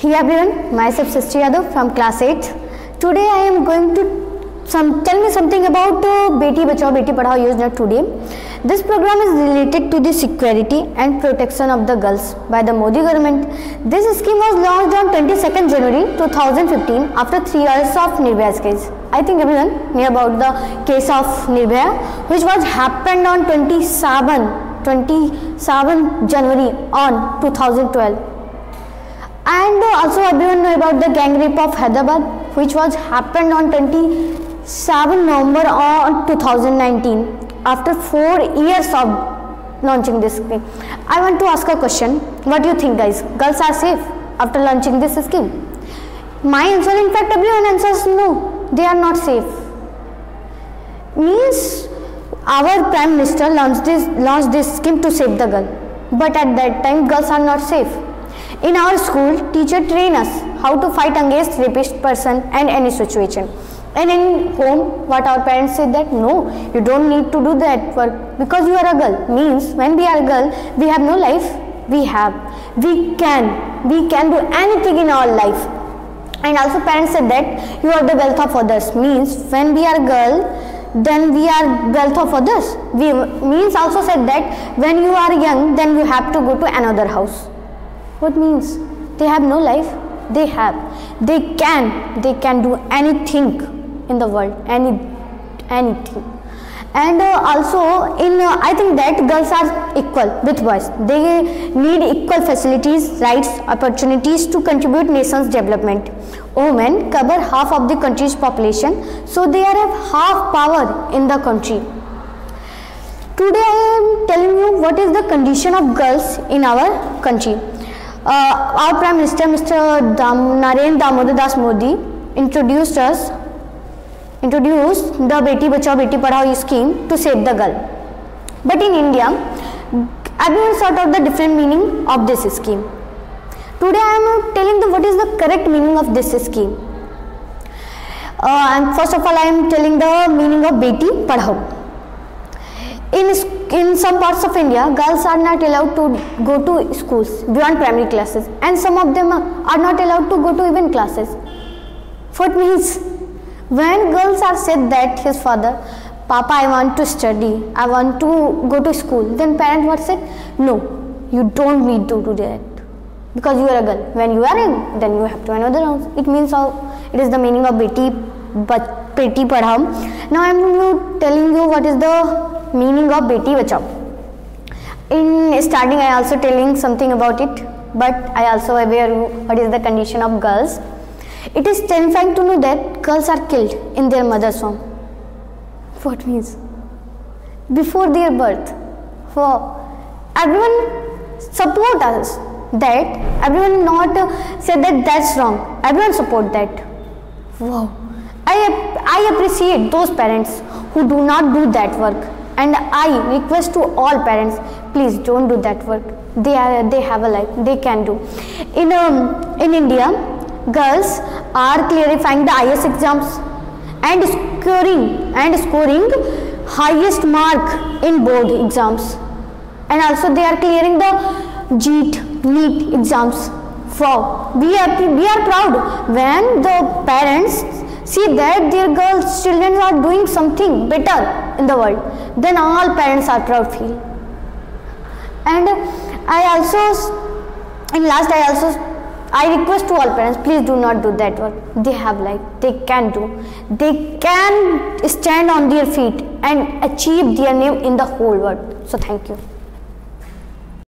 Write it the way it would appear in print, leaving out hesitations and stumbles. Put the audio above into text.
Hey everyone, myself Srishti Yadav from class 8. Today I am going to tell me something about Beti Bachao Beti Padhao Yojana today. This program is related to the security and protection of the girls by the Modi government. This scheme was launched on 22nd January 2015 after 3 years of Nirbhaya case. I think everyone knew about the case of Nirbhaya, which was happened on 27 January on 2012. And also everyone know about the gang rape of Hyderabad, which was happened on 27 November on 2019 after 4 years of launching this scheme. I want to ask a question. What do you think, guys? Girls are safe after launching this scheme? My answer, in fact, everyone answers no, they are not safe. Means our Prime Minister launched this scheme to save the girl, but at that time girls are not safe. In our school, teacher train us how to fight against rapist person and any situation. And in home, what our parents say that no, you don't need to do that work because you are a girl. Means when we are a girl, we have no life. We can do anything in our life. And also parents said that you are the wealth of others. Means when we are a girl, then we are wealth of others. Means also said that when you are young, then you have to go to another house. What means? They have no life. They can do anything in the world, anything. And also I think that girls are equal with boys. They need equal facilities, rights, opportunities to contribute nation's development. Women cover half of the country's population, so they have half power in the country. Today I am telling you what is the condition of girls in our country. Our Prime Minister, Mr. Narendra Damodar Das Modi, introduced the Beti Bachao Beti Padhao scheme to save the girl. But in India, everyone sort of the different meaning of this scheme. Today I am telling them what is the correct meaning of this scheme. And first of all, I am telling the meaning of Beti Padhao. In some parts of India, girls are not allowed to go to schools beyond primary classes, and some of them are not allowed to go to even classes. What means? When girls are said that his father, Papa, I want to study, I want to go to school, then parents what said? No, you don't need to do that because you are a girl. When you are young, then you have to another house. It means it is the meaning of Beti Padhao. Now I am telling you what is the meaning of Beti Bachao. In starting, I also telling something about it, but I also aware what is the condition of girls. It is terrifying to know that girls are killed in their mother's womb. What means? Before their birth. Everyone support us that. Everyone not say that that's wrong. Everyone support that. Wow. I appreciate those parents who do not do that work. And I request to all parents, please don't do that work. They have a life, they can do. In India, girls are clarifying the IS exams and scoring highest mark in board exams. And also they are clearing the NEET exams. Wow, we are proud when the parents see that their children are doing something better in the world. Then all parents are proud feel. And I request to all parents, please do not do that work. They have life, they can stand on their feet and achieve their name in the whole world. So thank you.